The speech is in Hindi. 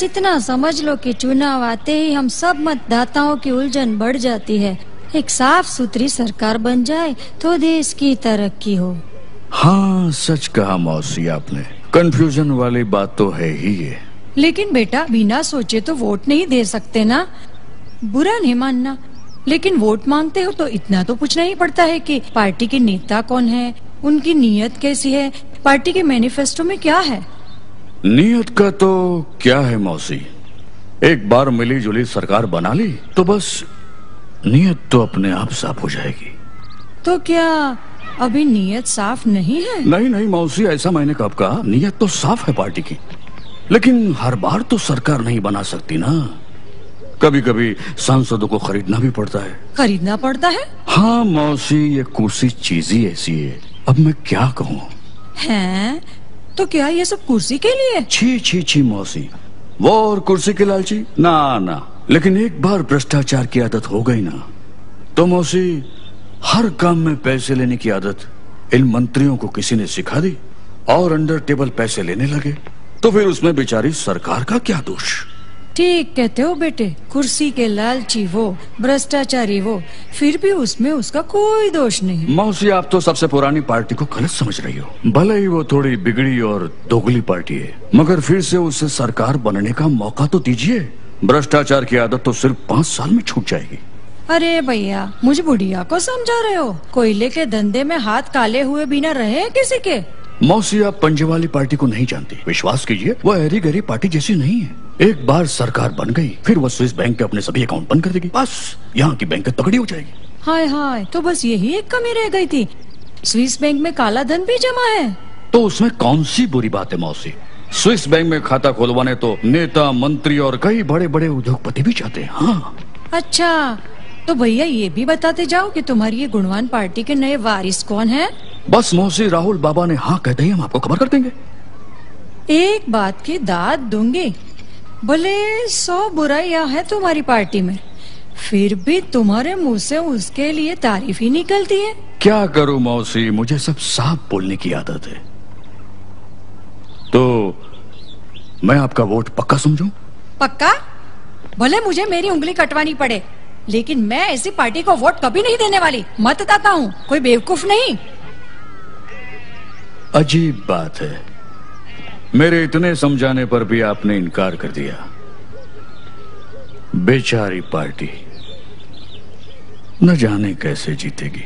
बस इतना समझ लो कि चुनाव आते ही हम सब मतदाताओं की उलझन बढ़ जाती है। एक साफ सुथरी सरकार बन जाए तो देश की तरक्की हो। हाँ, सच कहा मौसी आपने। कंफ्यूजन वाली बात तो है ही ये। लेकिन बेटा, बिना सोचे तो वोट नहीं दे सकते ना। बुरा नहीं मानना, लेकिन वोट मांगते हो तो इतना तो पूछना ही पड़ता है कि पार्टी के नेता कौन है, उनकी नीयत कैसी है, पार्टी के मैनिफेस्टो में क्या है। नीयत का तो क्या है मौसी, एक बार मिली जुली सरकार बना ली तो बस नीयत तो अपने आप साफ हो जाएगी। तो क्या अभी नीयत साफ नहीं है? नहीं नहीं मौसी, ऐसा मैंने कब कहा। नीयत तो साफ है पार्टी की, लेकिन हर बार तो सरकार नहीं बना सकती ना। कभी कभी सांसदों को खरीदना भी पड़ता है। खरीदना पड़ता है? हाँ मौसी, ये कुर्सी चीज ही ऐसी है, अब मैं क्या कहूँ। हैं? तो क्या ये सब कुर्सी के लिए? छी छी छी मौसी, वो और कुर्सी के लालची ना ना। लेकिन एक बार भ्रष्टाचार की आदत हो गई ना तो मौसी, हर काम में पैसे लेने की आदत इन मंत्रियों को किसी ने सिखा दी और अंडर टेबल पैसे लेने लगे, तो फिर उसमें बेचारी सरकार का क्या दोष। ठीक कहते हो बेटे, कुर्सी के लालची वो, भ्रष्टाचारी वो, फिर भी उसमें उसका कोई दोष नहीं। मौसी, आप तो सबसे पुरानी पार्टी को गलत समझ रही हो। भले ही वो थोड़ी बिगड़ी और दोगली पार्टी है, मगर फिर से उसे सरकार बनने का मौका तो दीजिए। भ्रष्टाचार की आदत तो सिर्फ 5 साल में छूट जाएगी। अरे भैया, मुझे बुढ़िया को समझा रहे हो? कोयले के धंधे में हाथ काले हुए बिना रहे किसी के। मौसी, आप पंजे वाली पार्टी को नहीं जानती। विश्वास कीजिए, वो हरी गहरी पार्टी जैसी नहीं है। एक बार सरकार बन गई, फिर वो स्विस बैंक के अपने सभी अकाउंट बंद कर देगी, बस यहाँ की बैंक तगड़ी हो जाएगी। हाय हाय, तो बस यही एक कमी रह गई थी, स्विस बैंक में काला धन भी जमा है। तो उसमें कौन सी बुरी बात है मौसी? स्विस बैंक में खाता खुलवाने तो नेता, मंत्री और कई बड़े बड़े उद्योगपति भी चाहते हैं। हाँ। अच्छा, तो भैया ये भी बताते जाओ कि तुम्हारी ये गुणवान पार्टी के नए वारिस कौन है? बस मौसी, राहुल बाबा ने हाँ कहते ही हम आपको खबर कर देंगे। एक बात की दाद दूंगी, भले 100 बुराइयां हैं तुम्हारी पार्टी में, फिर भी तुम्हारे मुंह से उसके लिए तारीफ ही निकलती है। क्या करूं मौसी, मुझे सब साफ बोलने की आदत है। तो मैं आपका वोट पक्का समझूं? पक्का? भले मुझे मेरी उंगली कटवानी पड़े, लेकिन मैं ऐसी पार्टी को वोट कभी नहीं देने वाली। मतदाता हूँ, कोई बेवकूफ नहीं। अजीब बात है, मेरे इतने समझाने पर भी आपने इनकार कर दिया। बेचारी पार्टी न जाने कैसे जीतेगी।